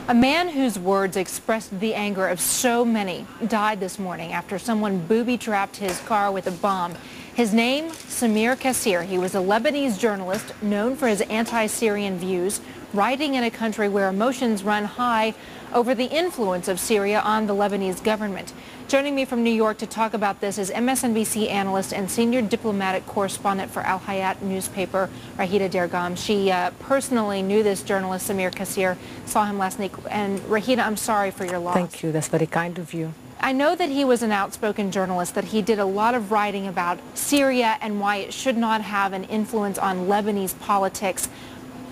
A man whose words expressed the anger of so many died this morning after someone booby-trapped his car with a bomb. His name, Samir Kassir. He was a Lebanese journalist known for his anti-Syrian views, writing in a country where emotions run high over the influence of Syria on the Lebanese government. Joining me from New York to talk about this is MSNBC analyst and senior diplomatic correspondent for Al Hayat newspaper, Raghida Dergham. She personally knew this journalist, Samir Kassir, saw him last week. And Raghida, I'm sorry for your loss. Thank you. That's very kind of you. I know that he was an outspoken journalist, that he did a lot of writing about Syria and why it should not have an influence on Lebanese politics.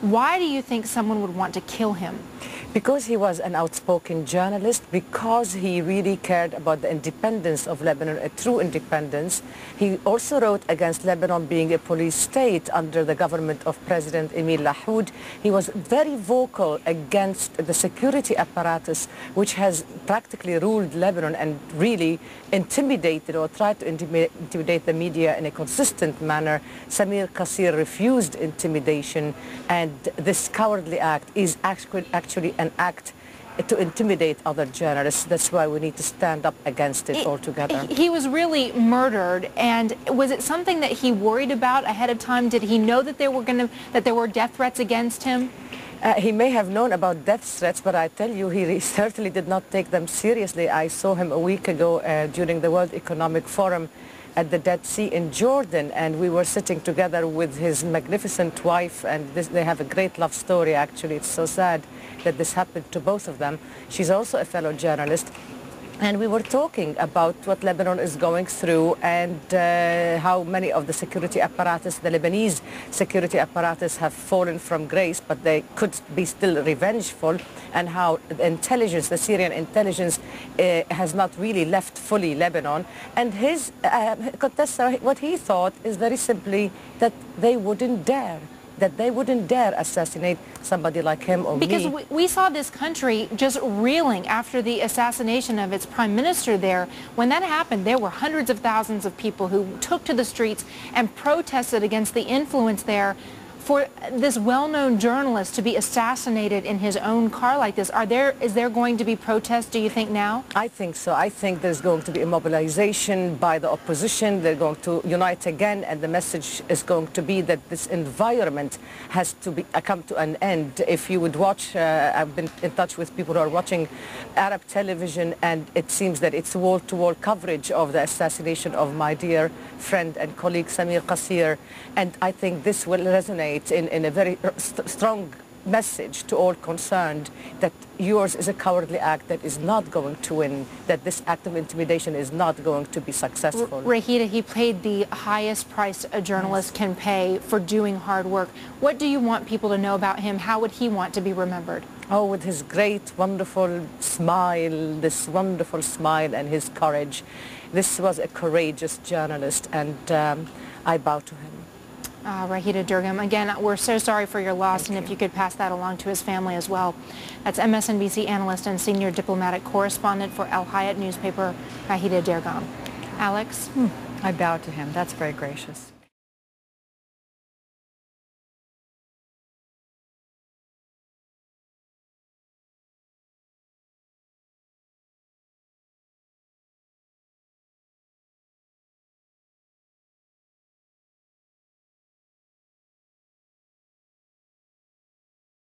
Why do you think someone would want to kill him? Because he was an outspoken journalist, because he really cared about the independence of Lebanon, a true independence. He also wrote against Lebanon being a police state under the government of President Emil Lahoud. He was very vocal against the security apparatus, which has practically ruled Lebanon and really intimidated or tried to intimidate the media in a consistent manner. Samir Kassir refused intimidation, and this cowardly act is actually an act to intimidate other journalists. That's why we need to stand up against it altogether. He was really murdered, and was it something that he worried about ahead of time? Did he know that there were death threats against him? He may have known about death threats, but I tell you, he certainly did not take them seriously. I saw him a week ago during the World Economic Forum at the Dead Sea in Jordan, and we were sitting together with his magnificent wife, and they have a great love story, actually. It's so sad that this happened to both of them. She's also a fellow journalist, and we were talking about what Lebanon is going through and how many of the security apparatus, the Lebanese security apparatus, have fallen from grace, but they could be still revengeful, and how the intelligence, the Syrian intelligence, has not really left fully Lebanon. And his contestant, what he thought is very simply that they wouldn't dare assassinate somebody like him or me. Because we saw this country just reeling after the assassination of its prime minister there. When that happened, there were hundreds of thousands of people who took to the streets and protested against the influence there. For this well-known journalist to be assassinated in his own car like this, is there going to be protests, do you think, now? I think so. I think there's going to be a mobilization by the opposition. They're going to unite again, and the message is going to be that this environment has to come to an end. If you would watch, I've been in touch with people who are watching Arab television, and it seems that it's wall-to-wall coverage of the assassination of my dear friend and colleague Samir Kassir, and I think this will resonate in a very strong message to all concerned that yours is a cowardly act that is not going to win, that this act of intimidation is not going to be successful. Raghida, he paid the highest price a journalist can pay for doing hard work. What do you want people to know about him? How would he want to be remembered? Oh, with his great, wonderful smile, this wonderful smile and his courage. This was a courageous journalist, and I bow to him. Raghida Dergham, again, we're so sorry for your loss, and if you could pass that along to his family as well. That's MSNBC analyst and senior diplomatic correspondent for Al Hayat newspaper, Raghida Dergham. Alex? I bow to him. That's very gracious.